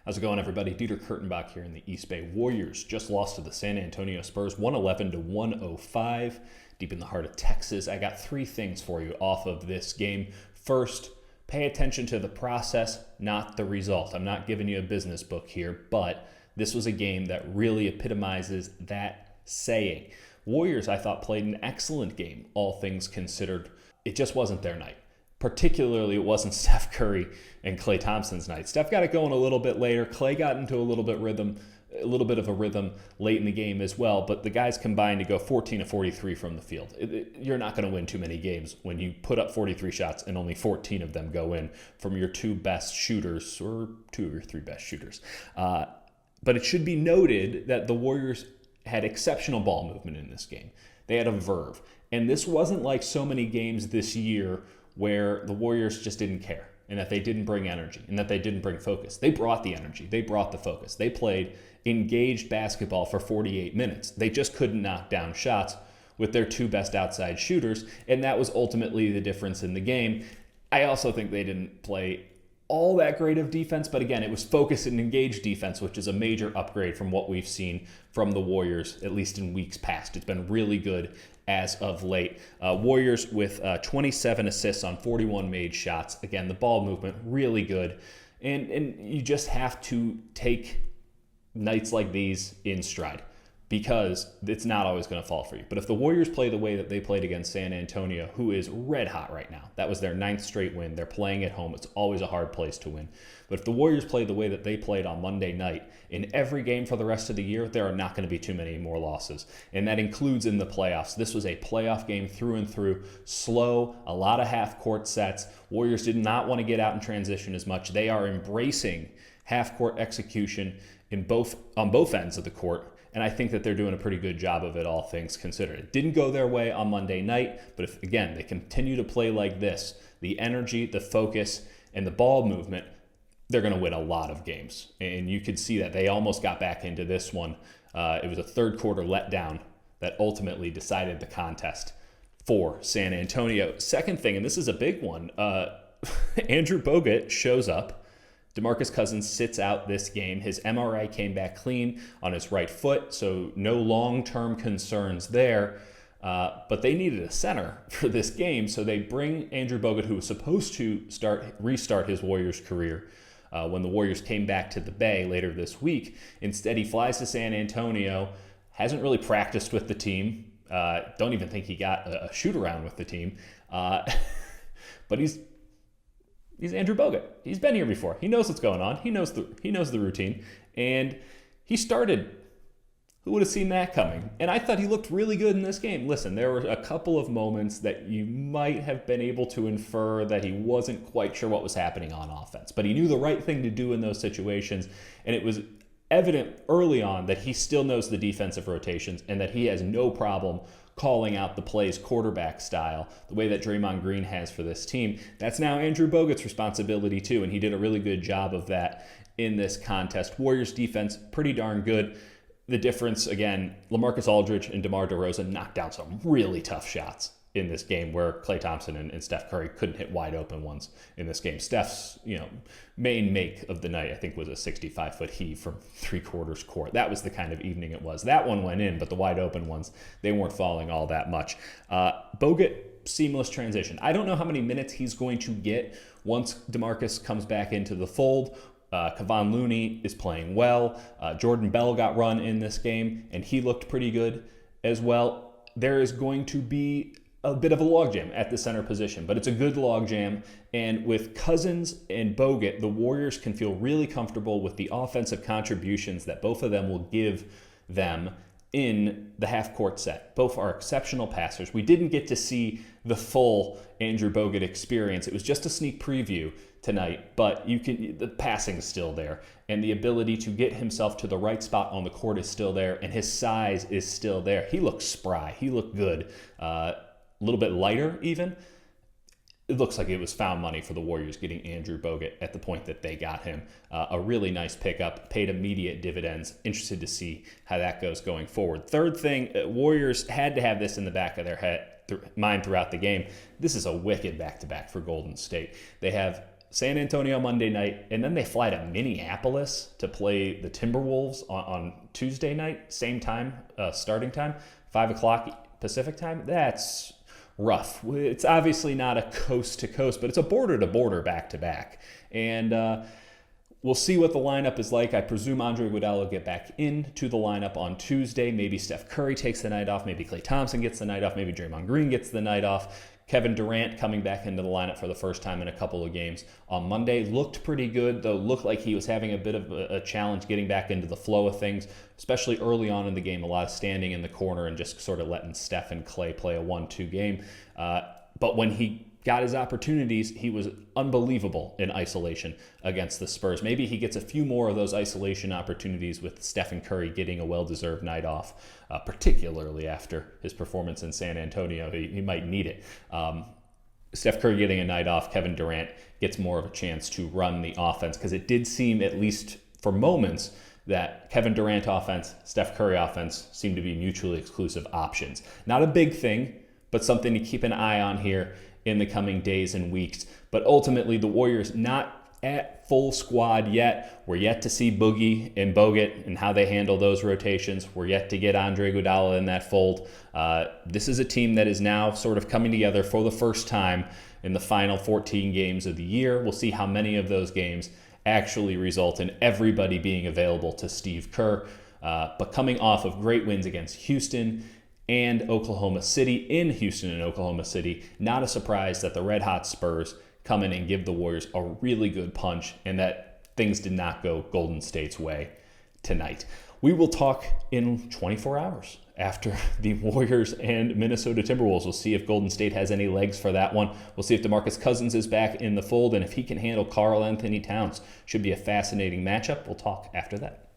How's it going, everybody? Dieter Kurtenbach here in the East Bay. Warriors just lost to the San Antonio Spurs, 111 to 105, deep in the heart of Texas. I got three things for you off of this game. First, pay attention to the process, not the result. I'm not giving you a business book here, but this was a game that really epitomizes that saying. Warriors, I thought, played an excellent game, all things considered. It just wasn't their night. Particularly, it wasn't Steph Curry and Klay Thompson's night. Steph got it going a little bit later. Klay got into a little bit of a rhythm late in the game as well. But the guys combined to go 14 of 43 from the field. You're not going to win too many games when you put up 43 shots and only 14 of them go in from your two best shooters, or two or three best shooters. But it should be noted that the Warriors had exceptional ball movement in this game. They had a verve. And this wasn't like so many games this year where the Warriors just didn't care and that they didn't bring energy and that they didn't bring focus. They brought the energy. They brought the focus. They played engaged basketball for 48 minutes. They just couldn't knock down shots with their two best outside shooters, and that was ultimately the difference in the game. I also think they didn't play all that great of defense, but again, it was focused and engaged defense, which is a major upgrade from what we've seen from the Warriors, at least in weeks past. It's been really good as of late. Warriors with 27 assists on 41 made shots. Again, the ball movement, really good. And you just have to take nights like these in stride, because it's not always going to fall for you. But if the Warriors play the way that they played against San Antonio, who is red hot right now, that was their 9th straight win. They're playing at home. It's always a hard place to win. But if the Warriors play the way that they played on Monday night, in every game for the rest of the year, there are not going to be too many more losses. And that includes in the playoffs. This was a playoff game through and through. Slow, a lot of half-court sets. Warriors did not want to get out in transition as much. They are embracing half-court execution on both ends of the court. And I think that they're doing a pretty good job of it, all things considered. It didn't go their way on Monday night, but if, again, they continue to play like this, the energy, the focus, and the ball movement, they're going to win a lot of games. And you could see that they almost got back into this one. It was a third quarter letdown that ultimately decided the contest for San Antonio. Second thing, and this is a big one, Andrew Bogut shows up. DeMarcus Cousins sits out this game. His MRI came back clean on his right foot, so no long-term concerns there. But they needed a center for this game, so they bring Andrew Bogut, who was supposed to restart his Warriors career when the Warriors came back to the Bay later this week. Instead, he flies to San Antonio, hasn't really practiced with the team. Don't even think he got a shoot-around with the team. But he's Andrew Bogut. He's been here before. He knows what's going on. He knows the routine. And he started. Who would have seen that coming? And I thought he looked really good in this game. Listen, there were a couple of moments that you might have been able to infer that he wasn't quite sure what was happening on offense. But he knew the right thing to do in those situations. And it was evident early on that he still knows the defensive rotations and that he has no problem calling out the plays quarterback style, the way that Draymond Green has for this team. That's now Andrew Bogut's responsibility too, and he did a really good job of that in this contest. Warriors defense, pretty darn good. The difference, again, LaMarcus Aldridge and DeMar DeRozan knocked down some really tough shots in this game where Klay Thompson and Steph Curry couldn't hit wide open ones in this game. Steph's main make of the night, I think, was a 65-foot heave from three-quarters court. That was the kind of evening it was. That one went in, but the wide open ones, they weren't falling all that much. Bogut, seamless transition. I don't know how many minutes he's going to get once DeMarcus comes back into the fold. Kevon Looney is playing well. Jordan Bell got run in this game, and he looked pretty good as well. There is going to be a bit of a logjam at the center position, but it's a good logjam. And with Cousins and Bogut, the Warriors can feel really comfortable with the offensive contributions that both of them will give them in the half-court set. Both are exceptional passers. We didn't get to see the full Andrew Bogut experience. It was just a sneak preview tonight, but the passing is still there, and the ability to get himself to the right spot on the court is still there, and his size is still there. He looked spry. He looked good. A little bit lighter even. It looks like it was found money for the Warriors getting Andrew Bogut at the point that they got him. A really nice pickup, paid immediate dividends. Interested to see how that goes going forward. Third thing, Warriors had to have this in the back of their mind throughout the game. This is a wicked back-to-back for Golden State. They have San Antonio Monday night, and then they fly to Minneapolis to play the Timberwolves on Tuesday night, same time, starting time, 5 o'clock Pacific time. That's rough. It's obviously not a coast-to-coast, but it's a border-to-border back-to-back. And we'll see what the lineup is like. I presume Andre Iguodala will get back into the lineup on Tuesday. Maybe Steph Curry takes the night off. Maybe Klay Thompson gets the night off. Maybe Draymond Green gets the night off. Kevin Durant coming back into the lineup for the first time in a couple of games on Monday. Looked pretty good, though looked like he was having a bit of a challenge getting back into the flow of things, especially early on in the game. A lot of standing in the corner and just sort of letting Steph and Klay play a 1-2 game. But when he got his opportunities, he was unbelievable in isolation against the Spurs. Maybe he gets a few more of those isolation opportunities with Stephen Curry getting a well-deserved night off, particularly after his performance in San Antonio. He might need it. Steph Curry getting a night off, Kevin Durant gets more of a chance to run the offense, because it did seem, at least for moments, that Kevin Durant offense, Steph Curry offense seemed to be mutually exclusive options. Not a big thing, but something to keep an eye on here in the coming days and weeks. But ultimately, the Warriors not at full squad yet. We're yet to see Boogie and Bogut and how they handle those rotations. We're yet to get Andre Iguodala in that fold. This is a team that is now sort of coming together for the first time in the final 14 games of the year. We'll see how many of those games actually result in everybody being available to Steve Kerr. But coming off of great wins against Houston and Oklahoma City, in Houston and Oklahoma City, not a surprise that the red-hot Spurs come in and give the Warriors a really good punch, and that things did not go Golden State's way tonight. We will talk in 24 hours after the Warriors and Minnesota Timberwolves. We'll see if Golden State has any legs for that one. We'll see if DeMarcus Cousins is back in the fold, and if he can handle Karl Anthony Towns. Should be a fascinating matchup. We'll talk after that.